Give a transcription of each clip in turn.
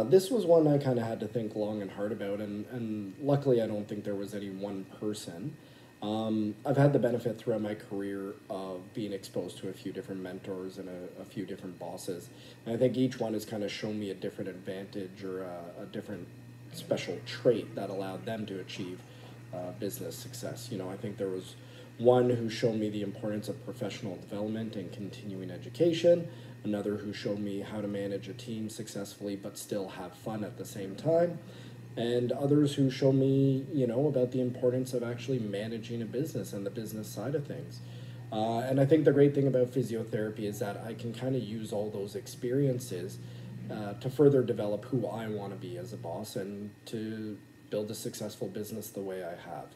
This was one I kind of had to think long and hard about, and luckily I don't think there was any one person. I've had the benefit throughout my career of being exposed to a few different mentors and a few different bosses. And I think each one has kind of shown me a different advantage or a different special trait that allowed them to achieve business success. You know, I think there was one who showed me the importance of professional development and continuing education, another who showed me how to manage a team successfully but still have fun at the same time, and others who show me, you know, about the importance of actually managing a business and the business side of things. And I think the great thing about physiotherapy is that I can kind of use all those experiences to further develop who I want to be as a boss and to build a successful business the way I have.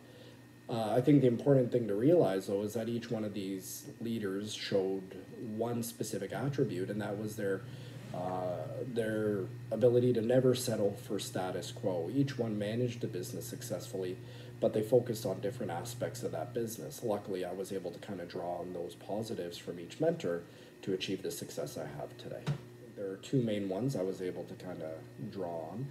I think the important thing to realize, though, is that each one of these leaders showed one specific attribute, and that was their ability to never settle for status quo. Each one managed a business successfully, but they focused on different aspects of that business. Luckily, I was able to kind of draw on those positives from each mentor to achieve the success I have today. There are two main ones I was able to kind of draw on.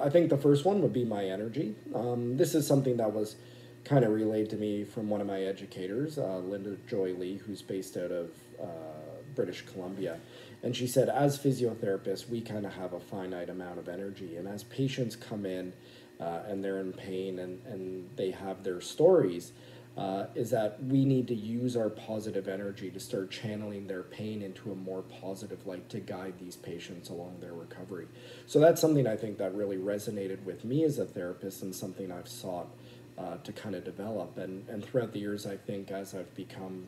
I think the first one would be my energy. This is something that was kind of relayed to me from one of my educators, Linda Joy Lee, who's based out of British Columbia. And she said, as physiotherapists, we kind of have a finite amount of energy. And as patients come in and they're in pain and they have their stories, is that we need to use our positive energy to start channeling their pain into a more positive light to guide these patients along their recovery. So that's something I think that really resonated with me as a therapist and something I've sought to kind of develop. And throughout the years, I think as I've become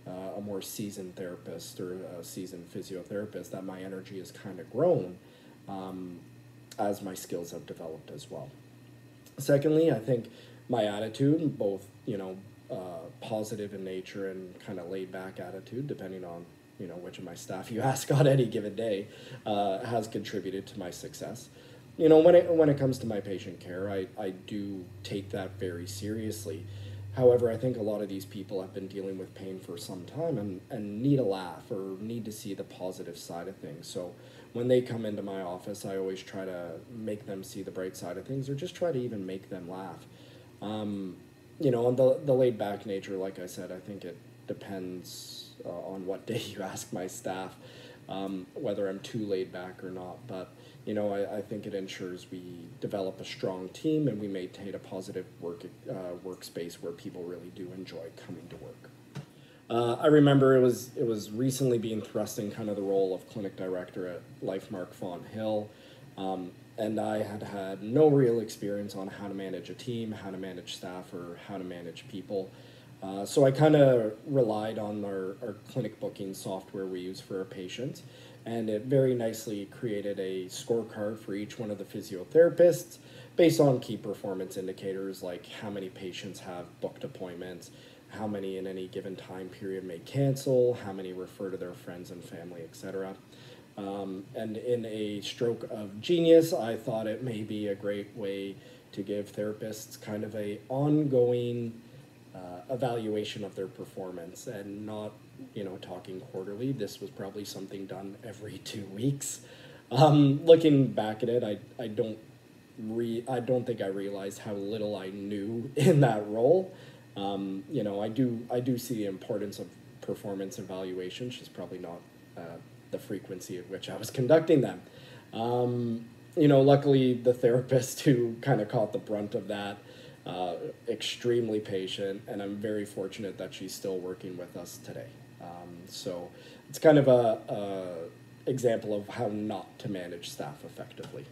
a more seasoned therapist or a seasoned physiotherapist, that my energy has kind of grown as my skills have developed as well. Secondly, I think my attitude, both, you know, positive in nature and kind of laid back attitude, depending on, you know, which of my staff you ask on any given day, has contributed to my success. You know, when it comes to my patient care, I do take that very seriously. However, I think a lot of these people have been dealing with pain for some time and need a laugh or need to see the positive side of things. So when they come into my office, I always try to make them see the bright side of things or just try to even make them laugh. You know, and the laid back nature, like I said, I think it depends on what day you ask my staff, whether I'm too laid back or not. But you know, I think it ensures we develop a strong team and we maintain a positive workspace where people really do enjoy coming to work. I remember it was recently being thrust in kind of the role of clinic director at Lifemark Fawn Hill, and I had no real experience on how to manage a team, how to manage staff, or how to manage people. So I kind of relied on our clinic booking software we use for our patients, and it very nicely created a scorecard for each one of the physiotherapists based on key performance indicators like how many patients have booked appointments, how many in any given time period may cancel, how many refer to their friends and family, etc. And in a stroke of genius, I thought it may be a great way to give therapists kind of a ongoing evaluation of their performance and not, you know, talking quarterly. This was probably something done every 2 weeks. Looking back at it, I don't think I realized how little I knew in that role. You know, I do see the importance of performance evaluations, just probably not the frequency at which I was conducting them. You know, luckily the therapist who kind of caught the brunt of that, extremely patient, and I'm very fortunate that she's still working with us today. So it's kind of a example of how not to manage staff effectively.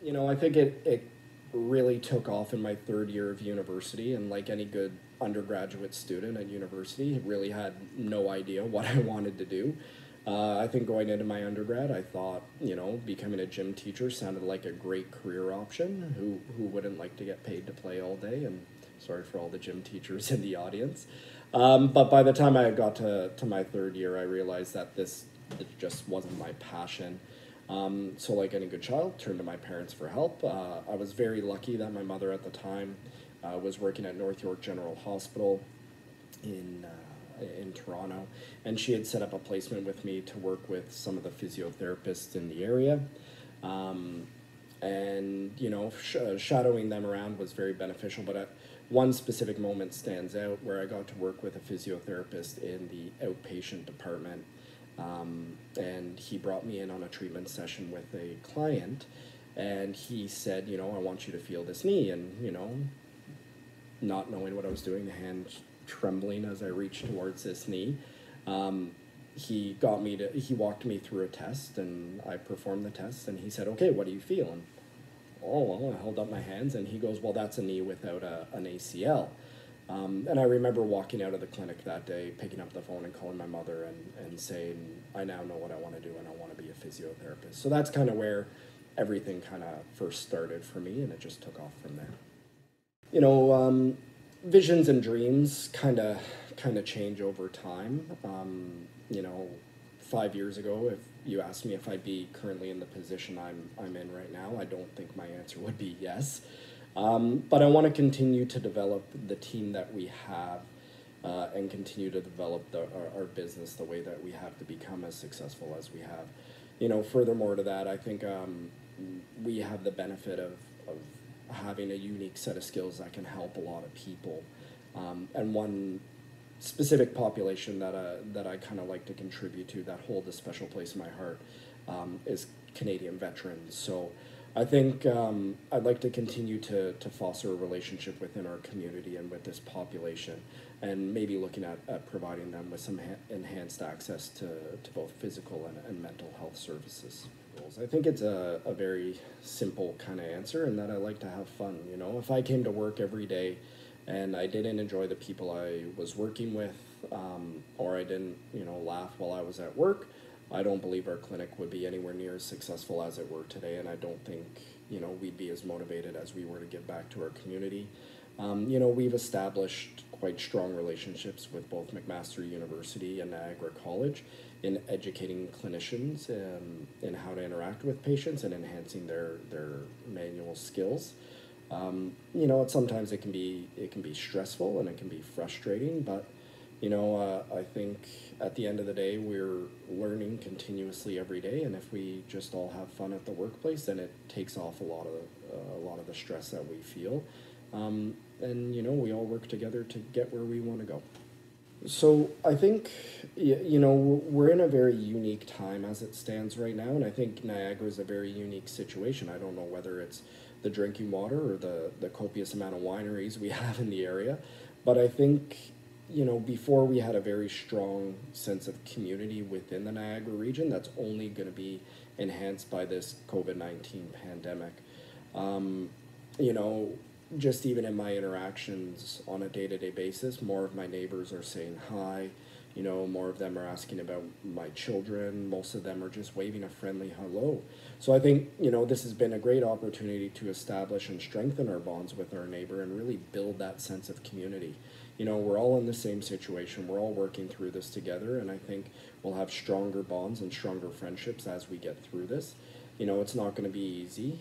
You know, I think it really took off in my third year of university, and like any good undergraduate student at university, really had no idea what I wanted to do. I think going into my undergrad, I thought, you know, becoming a gym teacher sounded like a great career option. Who wouldn't like to get paid to play all day? And sorry for all the gym teachers in the audience. But by the time I got to my third year, I realized that it just wasn't my passion. So like any good child, turned to my parents for help. I was very lucky that my mother at the time was working at North York General Hospital in Toronto, and she had set up a placement with me to work with some of the physiotherapists in the area. And, you know, shadowing them around was very beneficial. But one specific moment stands out where I got to work with a physiotherapist in the outpatient department. And he brought me in on a treatment session with a client. And he said, you know, I want you to feel this knee. And, you know, not knowing what I was doing, the hand trembling as I reached towards this knee. He walked me through a test, and I performed the test, and he said, okay, what do you feel? And, oh, well, I held up my hands, and he goes, well, that's a knee without an ACL. And I remember walking out of the clinic that day, picking up the phone and calling my mother and saying, I now know what I want to do, and I want to be a physiotherapist. So that's kind of where everything kind of first started for me, and it just took off from there. You know, visions and dreams kind of change over time. You know, 5 years ago, if you asked me if I'd be currently in the position I'm in right now, I don't think my answer would be yes. But I want to continue to develop the team that we have, and continue to develop our business the way that we have to become as successful as we have. You know, furthermore to that, I think we have the benefit of having a unique set of skills that can help a lot of people. And one specific population that I kind of like to contribute to, that hold a special place in my heart, is Canadian veterans. So I think I'd like to continue to foster a relationship within our community and with this population, and maybe looking at providing them with some enhanced access to both physical and mental health services. I think it's a very simple kind of answer, in that I like to have fun. You know, if I came to work every day and I didn't enjoy the people I was working with, or I didn't, you know, laugh while I was at work, I don't believe our clinic would be anywhere near as successful as it were today, and I don't think, you know, we'd be as motivated as we were to give back to our community. You know, we've established quite strong relationships with both McMaster University and Niagara College in educating clinicians in how to interact with patients and enhancing their manual skills. You know, sometimes it can be stressful and it can be frustrating, but you know, I think at the end of the day, we're learning continuously every day, and if we just all have fun at the workplace, then it takes off a lot of the stress that we feel, and you know, we all work together to get where we want to go. So I think, you know, we're in a very unique time as it stands right now, and I think Niagara is a very unique situation. I don't know whether it's the drinking water or the copious amount of wineries we have in the area, but I think, you know, before we had a very strong sense of community within the Niagara region. That's only going to be enhanced by this COVID-19 pandemic. You know, just even in my interactions on a day-to-day basis, more of my neighbors are saying hi. You know, more of them are asking about my children. Most of them are just waving a friendly hello. So I think, you know, this has been a great opportunity to establish and strengthen our bonds with our neighbor and really build that sense of community. You know, we're all in the same situation. We're all working through this together, and I think we'll have stronger bonds and stronger friendships as we get through this. You know, it's not going to be easy,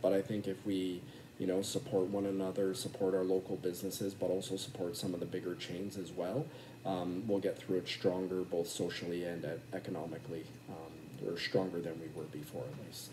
but I think if we, you know, support one another, support our local businesses, but also support some of the bigger chains as well, we'll get through it stronger, both socially and economically, or stronger than we were before, at least.